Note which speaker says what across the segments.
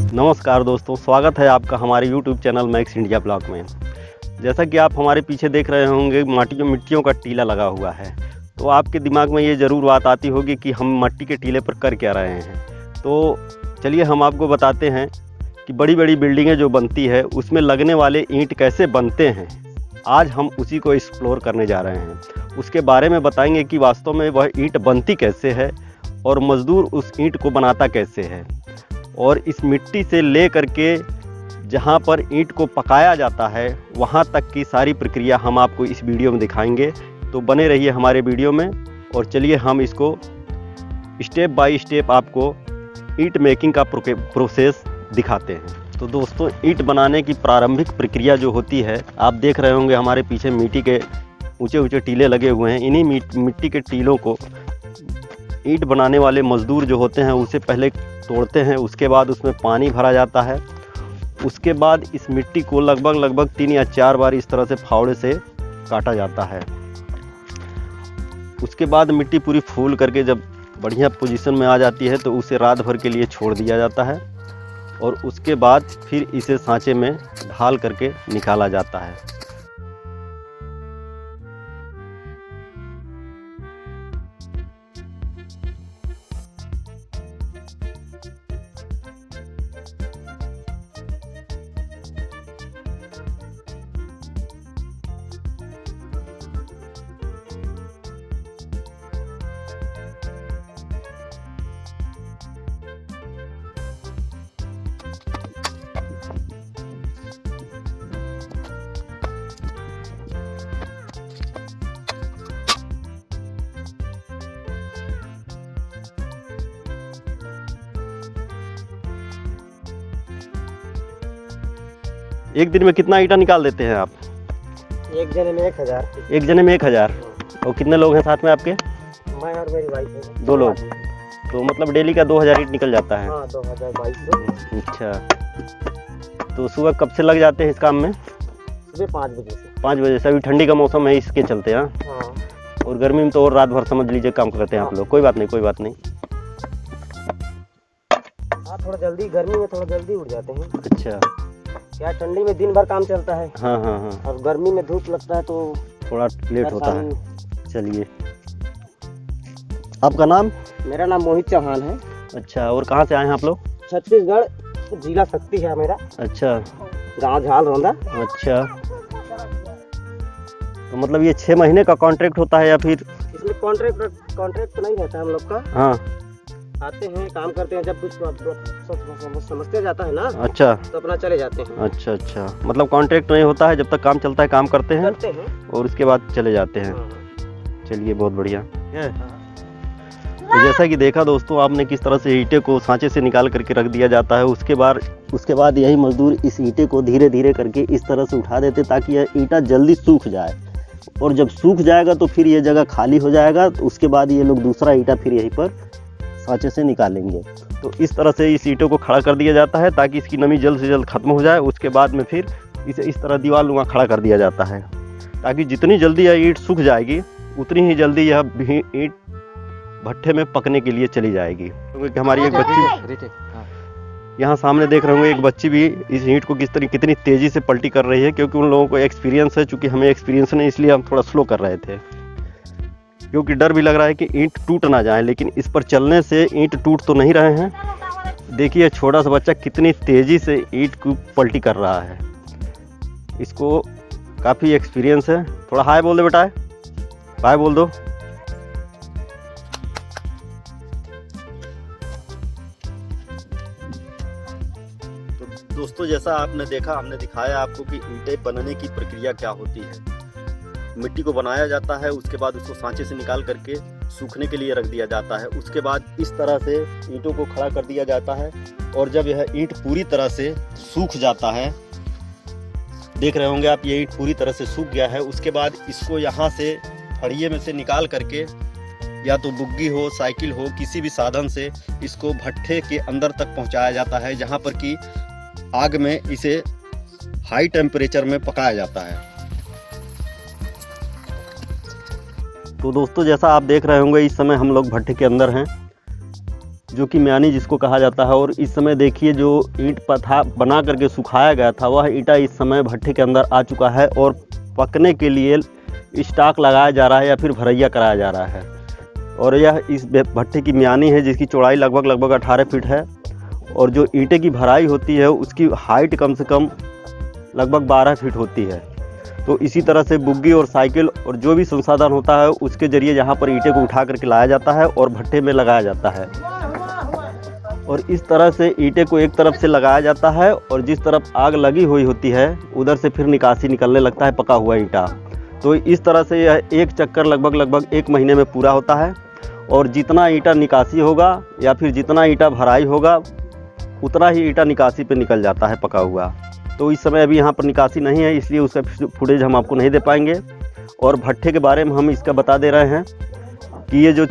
Speaker 1: नमस्कार दोस्तों, स्वागत है आपका हमारे YouTube channel max India blog में। जैसा कि आप हमारे पीछे देख रहे होंगे, मिट्टियों का टीला लगा हुआ है। तो आपके दिमाग में ये ज़रूर बात आती होगी कि हम मिट्टी के टीले पर कर क्या रहे हैं। तो चलिए हम आपको बताते हैं कि बड़ी बड़ी बिल्डिंगें जो बनती है उसमें लगने वाले ईंट कैसे बनते हैं। आज हम उसी को एक्सप्लोर करने जा रहे हैं। उसके बारे में बताएंगे कि वास्तव में वह ईंट बनती कैसे है और मज़दूर उस ईंट को बनाता कैसे है, और इस मिट्टी से ले करके जहाँ पर ईंट को पकाया जाता है वहाँ तक की सारी प्रक्रिया हम आपको इस वीडियो में दिखाएंगे। तो बने रहिए हमारे वीडियो में और चलिए हम इसको स्टेप बाय स्टेप आपको ईंट मेकिंग का प्रोसेस दिखाते हैं। तो दोस्तों, ईंट बनाने की प्रारंभिक प्रक्रिया जो होती है, आप देख रहे होंगे हमारे पीछे मिट्टी के ऊंचे ऊंचे टीले लगे हुए हैं। इन्हीं मिट्टी के टीलों को ईंट बनाने वाले मज़दूर जो होते हैं उसे पहले तोड़ते हैं। उसके बाद उसमें पानी भरा जाता है। उसके बाद इस मिट्टी को लगभग 3 या 4 बार इस तरह से फावड़े से काटा जाता है। उसके बाद मिट्टी पूरी फूल करके जब बढ़िया पोजीशन में आ जाती है तो उसे रात भर के लिए छोड़ दिया जाता है और उसके बाद फिर इसे सांचे में ढाल करके निकाला जाता है। एक दिन में कितना ईंटा निकाल देते हैं आप?
Speaker 2: एक जने में 1000।
Speaker 1: एक जने में 1000। और कितने लोग हैं साथ में आपके?
Speaker 2: मैं और मेरी वाइफ है।
Speaker 1: 2 लोग। तो मतलब डेली का 2000 ईंट निकल जाता है।
Speaker 2: हाँ, 2022
Speaker 1: अच्छा, तो सुबह कब से लग जाते हैं इस काम में?
Speaker 2: सुबह 5 बजे से।
Speaker 1: 5 बजे से। अभी ठंडी का मौसम है इसके चलते। हाँ, और गर्मी में तो और रात भर समझ लीजिए काम करते हैं आप लोग। कोई बात नहीं, कोई बात नहीं।
Speaker 2: हाँ, थोड़ा जल्दी, गर्मी में थोड़ा जल्दी उठ जाते हैं।
Speaker 1: अच्छा,
Speaker 2: क्या ठंडी में दिन भर काम चलता है।
Speaker 1: हाँ हाँ हाँ,
Speaker 2: और गर्मी में धूप लगता है तो
Speaker 1: थोड़ा लेट होता है। चलिए, आपका नाम?
Speaker 2: मेरा नाम मोहित चौहान है।
Speaker 1: अच्छा, और कहाँ से आए हैं आप लोग?
Speaker 2: छत्तीसगढ़ जिला शक्ति है मेरा।
Speaker 1: अच्छा,
Speaker 2: गांव झाल रौंदा।
Speaker 1: अच्छा, तो मतलब ये 6 महीने का कॉन्ट्रैक्ट होता है या फिर?
Speaker 2: इसमें कॉन्ट्रैक्ट तो नहीं रहता है हम लोग का।
Speaker 1: हाँ,
Speaker 2: आते हैं, काम करते हैं, जब कुछ समझते जाता है ना।
Speaker 1: अच्छा,
Speaker 2: तो अपना चले जाते हैं।
Speaker 1: अच्छा अच्छा, मतलब कॉन्ट्रैक्ट नहीं होता है, जब तक काम चलता है काम करते हैं और उसके बाद चले जाते हैं। चलिए, बहुत बढ़िया है। तो जैसा कि देखा दोस्तों आपने किस तरह से ईंटे को सांचे से निकाल करके रख दिया जाता है। उसके बाद यही मजदूर इस ईंटे को धीरे धीरे करके इस तरह से उठा देते ताकि यह ईंटा जल्दी सूख जाए, और जब सूख जाएगा तो फिर ये जगह खाली हो जाएगा। तो उसके बाद ये लोग दूसरा ईंटा फिर यहीं पर सांचे से निकालेंगे। तो इस तरह से इस ईंटों को खड़ा कर दिया जाता है ताकि इसकी नमी जल्द से जल्द खत्म हो जाए। उसके बाद में फिर इसे इस तरह दीवार नुमा खड़ा कर दिया जाता है ताकि जितनी जल्दी यह ईंट सूख जाएगी उतनी ही जल्दी यह ईंट भट्ठे में पकने के लिए चली जाएगी। क्योंकि हमारी एक बच्ची यहाँ सामने देख रहे होंगे, एक बच्ची भी इस ईंट को कितनी तेज़ी से पलटी कर रही है, क्योंकि उन लोगों को एक्सपीरियंस है। चूँकि हमें एक्सपीरियंस नहीं, इसलिए हम थोड़ा स्लो कर रहे थे, क्योंकि डर भी लग रहा है कि ईंट टूट ना जाए। लेकिन इस पर चलने से ईंट टूट तो नहीं रहे हैं। देखिए छोटा सा बच्चा कितनी तेज़ी से ईंट को पलटी कर रहा है। इसको काफ़ी एक्सपीरियंस है। थोड़ा हाय बोल दो बेटा, हाय बोल दो। तो दोस्तों, जैसा आपने देखा, हमने दिखाया आपको कि ईंटें बनने की प्रक्रिया क्या होती है। मिट्टी को बनाया जाता है, उसके बाद उसको सांचे से निकाल करके सूखने के लिए रख दिया जाता है। उसके बाद इस तरह से ईंटों को खड़ा कर दिया जाता है, और जब यह ईंट पूरी तरह से सूख जाता है, देख रहे होंगे आप, ये ईंट पूरी तरह से सूख गया है। उसके बाद इसको यहाँ से फड़िए में से निकाल करके, या तो बुग्गी हो, साइकिल हो, किसी भी साधन से इसको भट्ठे के अंदर तक पहुँचाया जाता है, जहाँ पर कि आग में इसे हाई टेम्परेचर में पकाया जाता है। तो दोस्तों, जैसा आप देख रहे होंगे, इस समय हम लोग भट्ठे के अंदर हैं। जो कि म्यानी जिसको कहा जाता है। और इस समय देखिए जो ईंट पत्थर बना करके सुखाया गया था वह ईंटा इस समय भट्ठे के अंदर आ चुका है और पकने के लिए स्टॉक लगाया जा रहा है या फिर भरैया कराया जा रहा है। और यह इस भट्ठे की म्यानी है जिसकी चौड़ाई लगभग 18 फीट है और जो ईंटें की भराई होती है उसकी हाइट कम से कम लगभग 12 फीट होती है। तो इसी तरह से बुग्गी और साइकिल और जो भी संसाधन होता है उसके ज़रिए यहाँ पर ईंटें को उठा करके लाया जाता है और भट्ठे में लगाया जाता है। और इस तरह से ईंटें को एक तरफ से लगाया जाता है और जिस तरफ आग लगी हुई होती है उधर से फिर निकासी निकलने लगता है पका हुआ ईंटा। तो इस तरह से यह एक चक्कर लगभग 1 महीने में पूरा होता है और जितना ईंटा निकासी होगा या फिर जितना ईंटा भराई होगा उतना ही ईंटा निकासी पे निकल जाता है पका हुआ। तो इस समय अभी यहाँ पर निकासी नहीं है इसलिए उसका फुटेज हम आपको नहीं दे पाएंगे। और भट्ठे के बारे में हम इसका बता दे रहे हैं कि ये जो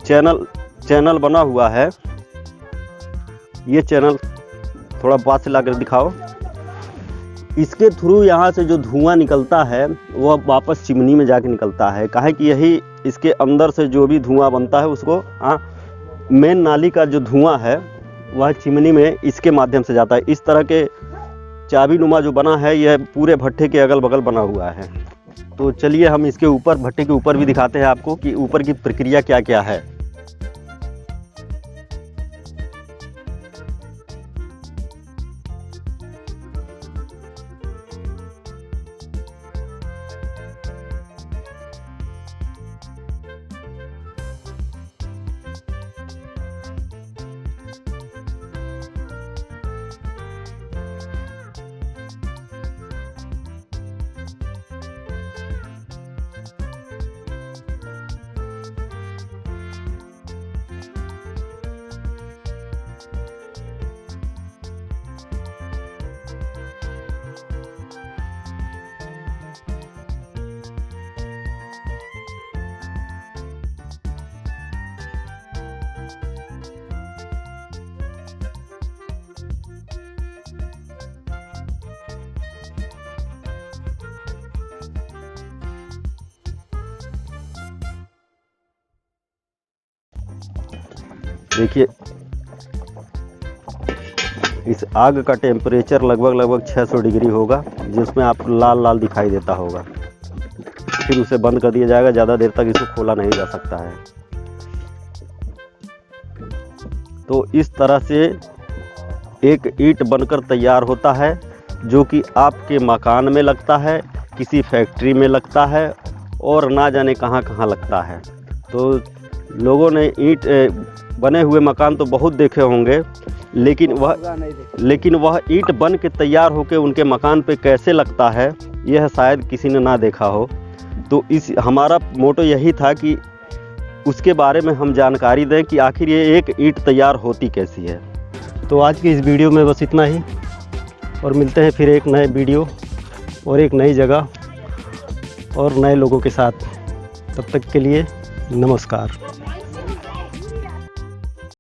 Speaker 1: चैनल बना हुआ है, ये चैनल थोड़ा पास से ला कर दिखाओ। इसके थ्रू यहाँ से जो धुआं निकलता है वह वापस चिमनी में जाके निकलता है। काहे कि यही इसके अंदर से जो भी धुआं बनता है उसको मेन नाली का जो धुआं है वह चिमनी में इसके माध्यम से जाता है। इस तरह के चाबी नुमा जो बना है यह पूरे भट्ठे के अगल बगल बना हुआ है। तो चलिए हम इसके ऊपर भट्ठे के ऊपर भी दिखाते हैं आपको कि ऊपर की प्रक्रिया क्या क्या है। देखिए इस आग का टेम्परेचर लगभग 600 डिग्री होगा जिसमें आप लाल लाल दिखाई देता होगा। फिर उसे बंद कर दिया जाएगा, ज़्यादा देर तक इसको खोला नहीं जा सकता है। तो इस तरह से एक ईंट बनकर तैयार होता है जो कि आपके मकान में लगता है, किसी फैक्ट्री में लगता है और ना जाने कहाँ कहाँ लगता है। तो लोगों ने ईंट बने हुए मकान तो बहुत देखे होंगे लेकिन वह ईंट बन के तैयार होकर उनके मकान पे कैसे लगता है यह शायद किसी ने ना देखा हो। तो हमारा मोटो यही था कि उसके बारे में हम जानकारी दें कि आखिर ये एक ईंट तैयार होती कैसी है। तो आज की इस वीडियो में बस इतना ही और मिलते हैं फिर एक नए वीडियो और एक नई जगह और नए लोगों के साथ। तब तक के लिए नमस्कार।